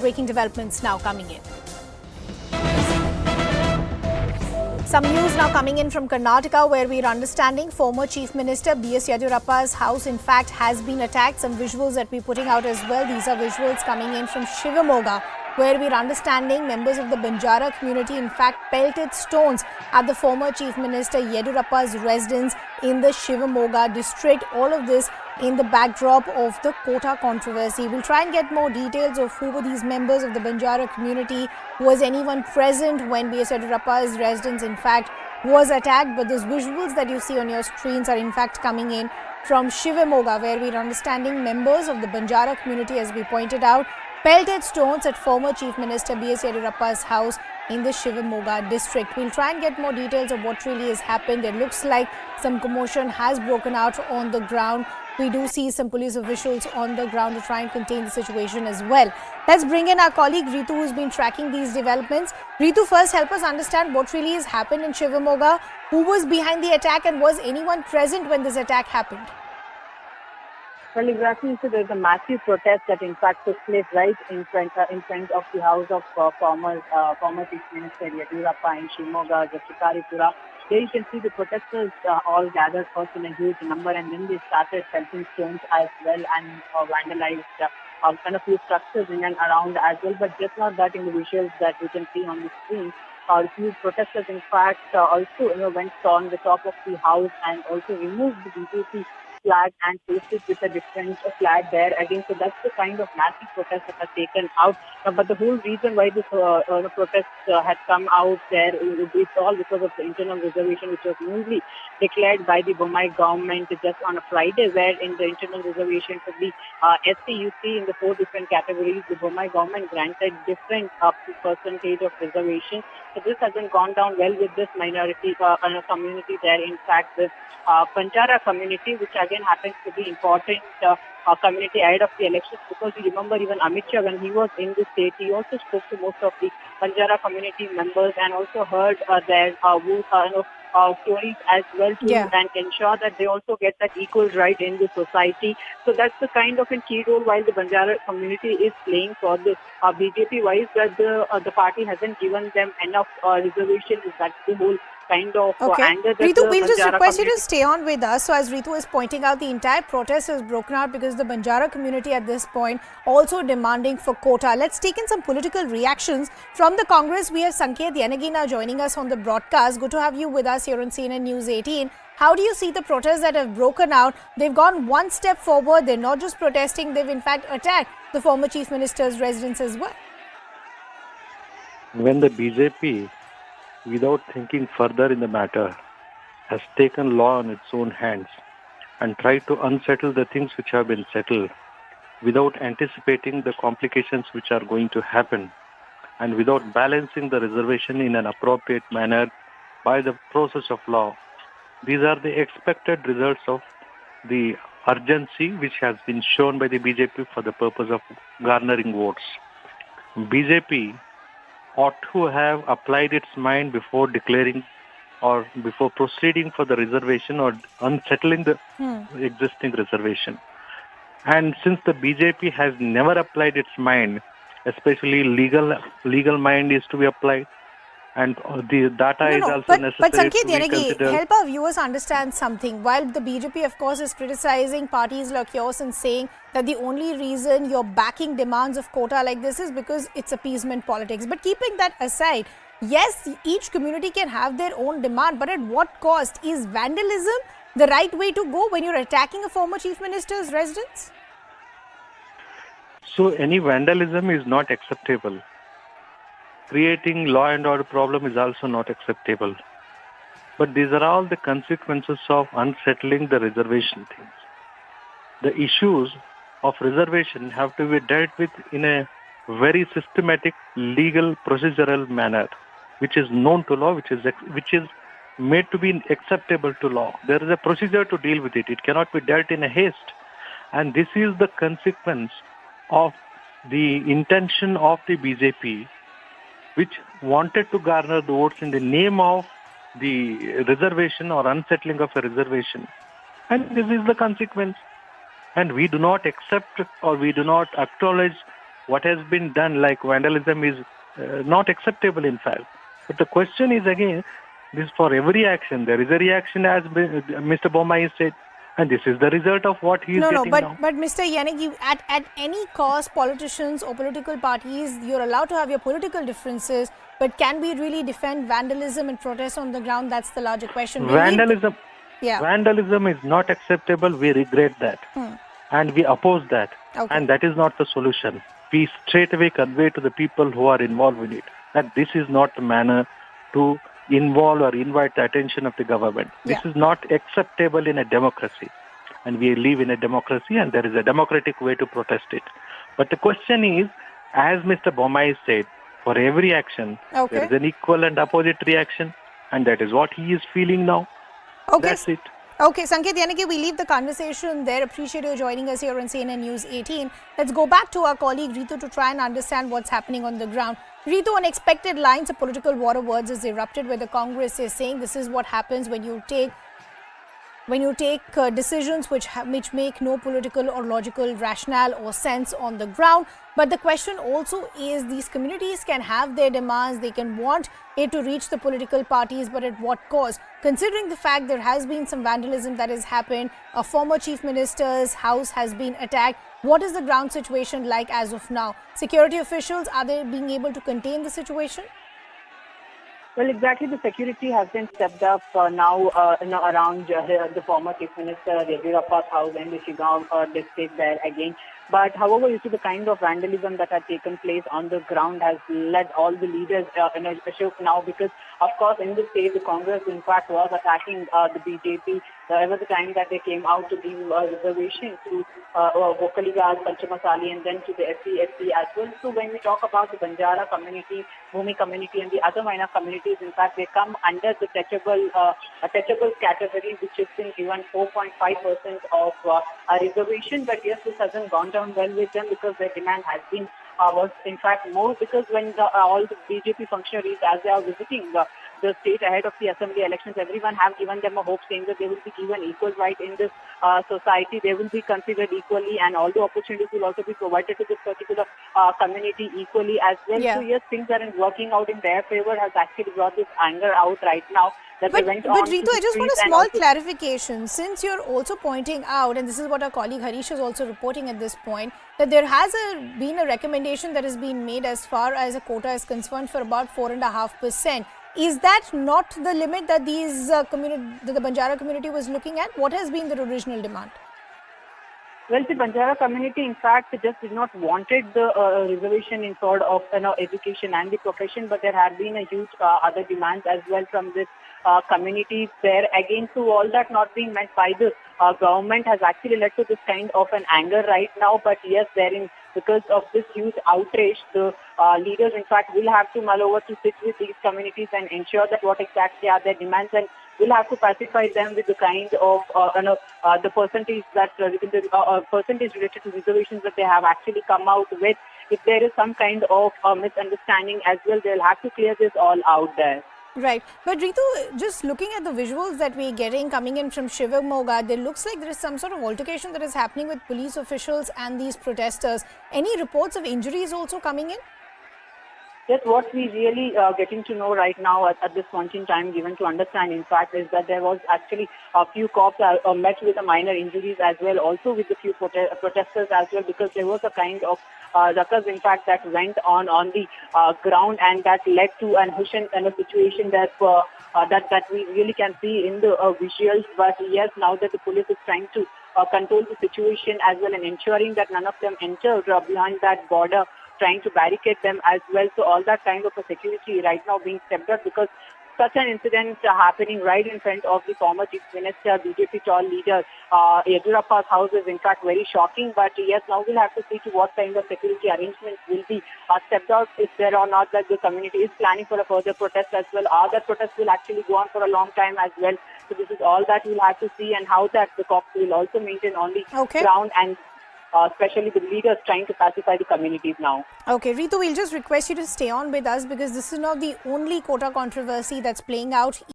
Breaking developments now coming in. Some news now coming in from Karnataka, where we are understanding former Chief Minister B.S. Yediyurappa's house, in fact, has been attacked. Some visuals that we're putting out as well. These are visuals coming in from Shivamogga, where we're understanding members of the Banjara community, in fact, pelted stones at the former Chief Minister Yediyurappa's residence in the Shivamogga district. All of this in the backdrop of the quota controversy. We'll try and get more details of who were these members of the Banjara community. Was anyone present when B.S. Yediyurappa's residence, in fact, was attacked? But those visuals that you see on your screens are, in fact, coming in from Shivamogga, where we're understanding members of the Banjara community, as we pointed out, pelted stones at former Chief Minister B.S. Yediyurappa's house in the Shivamogga district. We'll try and get more details of what really has happened. It looks like some commotion has broken out on the ground. We do see some police officials on the ground to try and contain the situation as well. Let's bring in our colleague Ritu, who's been tracking these developments. Ritu, first help us understand what really has happened in Shivamogga. Who was behind the attack and was anyone present when this attack happened? Well, exactly. So there's a massive protest that in fact took place right in front of the house of former Chief Minister Yediyurappa in Shivamogga, Jashkaripura. There you can see the protesters all gathered first in a huge number, and then they started pelting stones as well and vandalized kind of few structures in and around as well. But just not that in the visuals that we can see on the screen. Few protesters, in fact, also went on the top of the house and also removed the BJP flag and placed it with a different flag there again. So that's the kind of massive protest that has taken out. But the whole reason why this protest had come out there is all because of the internal reservation, which was newly declared by the Bombay government just on a Friday, where in the internal reservation for the SCUC in the 4 different categories, the Bombay government granted different percentage of reservation. So this hasn't gone down well with this minority community there. In fact, this Banjara community, which again happens to be important community ahead of the elections, because you remember even Amit Shah, when he was in the state, he also spoke to most of the Banjara community members and also heard their stories as well too, and ensure that they also get that equal right in the society. So that's the kind of a key role while the Banjara community is playing for this. BJP-wise, that the party hasn't given them enough reservations. That's the whole kind of anger that Ritu, we'll just request you community to stay on with us. So as Ritu is pointing out, the entire protest has broken out because the Banjara community at this point also demanding for quota. Let's take in some political reactions from the Congress. We have Sanket Yanagi now joining us on the broadcast. Good to have you with us here on CNN News 18. How do you see the protests that have broken out? They've gone one step forward. They're not just protesting, they've in fact attacked the former Chief Minister's residence as well. When the BJP, without thinking further in the matter, has taken law in its own hands and tried to unsettle the things which have been settled without anticipating the complications which are going to happen and without balancing the reservation in an appropriate manner by the process of law. These are the expected results of the urgency which has been shown by the BJP for the purpose of garnering votes. BJP ought to have applied its mind before declaring or before proceeding for the reservation or unsettling the existing reservation. And since the BJP has never applied its mind, especially legal mind is to be applied, and the data is also necessary. But Sanket to be Yanagi, considered. help our viewers understand something. While the BJP, of course, is criticizing parties like yours and saying that the only reason you're backing demands of quota like this is because it's appeasement politics. But keeping that aside, yes, each community can have their own demand, but at what cost? Is vandalism the right way to go when you're attacking a former Chief Minister's residence? So any vandalism is not acceptable. Creating law and order problem is also not acceptable. But these are all the consequences of unsettling the reservation things. The issues of reservation have to be dealt with in a very systematic, legal, procedural manner, which is known to law, which is made to be acceptable to law. There is a procedure to deal with it. It cannot be dealt in a haste. And this is the consequence of the intention of the BJP, which wanted to garner the votes in the name of the reservation or unsettling of a reservation. And this is the consequence. And we do not accept or we do not acknowledge what has been done, like vandalism, is not acceptable, in fact. But the question is again, this for every action, there is a reaction, as Mr. Bommai said, and this is the result of what he is No, getting now. but Mr. Yanagi, at any cost, politicians or political parties, you're allowed to have your political differences, but can we really defend vandalism and protest on the ground? That's the larger question. Vandalism is not acceptable. We regret that. And we oppose that. Okay. And that is not the solution. We straight away convey to the people who are involved in it that this is not the manner to involve or invite the attention of the government. This is not acceptable in a democracy. And we live in a democracy, and there is a democratic way to protest it. But the question is, as Mr. Bommai said, for every action, there is an equal and opposite reaction, and that is what he is feeling now. Okay. That's it. Okay, Sanket Yanagi, we leave the conversation there. Appreciate you joining us here on CNN News 18. Let's go back to our colleague Ritu to try and understand what's happening on the ground. Ritu, unexpected lines of political water words has erupted where the Congress is saying this is what happens when you take decisions which make no political or logical rationale or sense on the ground. But the question also is, these communities can have their demands, they can want it to reach the political parties, but at what cost? Considering the fact there has been some vandalism that has happened, a former chief minister's house has been attacked. What is the ground situation like as of now? Security officials, are they being able to contain the situation? Well, exactly. The security has been stepped up now around the former Chief Minister Yediyurappa's house and the Shivamogga district there again. But however, you see the kind of vandalism that had taken place on the ground has led all the leaders in a shock now, because of course in this state the Congress in fact was attacking the BJP every time that they came out to give reservation to Vocaligas, Panchamasali, and then to the SC as well. So when we talk about the Banjara community, Bhumi community, and the other minor communities, in fact they come under the touchable category, which is been given 4.5% of a reservation. But yes, this hasn't gone down well with them, because their demand has been was in fact more, because when all the BJP functionaries, as they are visiting the state ahead of the assembly elections, everyone have given them a hope, saying that they will be given equal right in this society, they will be considered equally, and all the opportunities will also be provided to this particular community equally as well. So yes, things aren't working out in their favor, has actually brought this anger out right now. But Ritu, I just want a small clarification. Since you're also pointing out, and this is what our colleague Harish is also reporting at this point, that there has been a recommendation that has been made as far as a quota is concerned for about 4.5%. Is that not the limit that these the Banjara community was looking at? What has been the original demand? Well, the Banjara community, in fact, just did not wanted the reservation in sort of education and the profession, but there have been a huge other demands as well from this community there. Again, so all that not being met by the government has actually led to this kind of an anger right now. But yes, because of this huge outrage, the leaders, in fact, will have to mull over to sit with these communities and ensure that what exactly are their demands, and will have to pacify them with the kind of the percentage that percentage related to reservations that they have actually come out with. If there is some kind of misunderstanding as well, they'll have to clear this all out there. Right. But Ritu, just looking at the visuals that we're getting coming in from Shivamogga, there looks like there is some sort of altercation that is happening with police officials and these protesters. Any reports of injuries also coming in? Yes, what we really getting to know right now at this point in time, given to understand, in fact, is that there was actually a few cops met with a minor injuries as well, also with a few protesters as well, because there was a kind of ruckus, in fact, that went on the ground, and that led to an hush and a situation that we really can see in the visuals. But yes, now that the police is trying to control the situation as well, and ensuring that none of them enter beyond that border, trying to barricade them as well. So all that kind of a security right now being stepped up, because such an incident happening right in front of the former Chief Minister, BJP tall leader, Yediyurappa's house is in fact very shocking. But yes, now we'll have to see to what kind of security arrangements will be stepped out, if there or not that the community is planning for a further protest as well. Or that protest will actually go on for a long time as well. So this is all that we'll have to see, and how that the cops will also maintain on the ground, and especially the leaders trying to pacify the communities now. Okay, Ritu, we'll just request you to stay on with us, because this is not the only quota controversy that's playing out.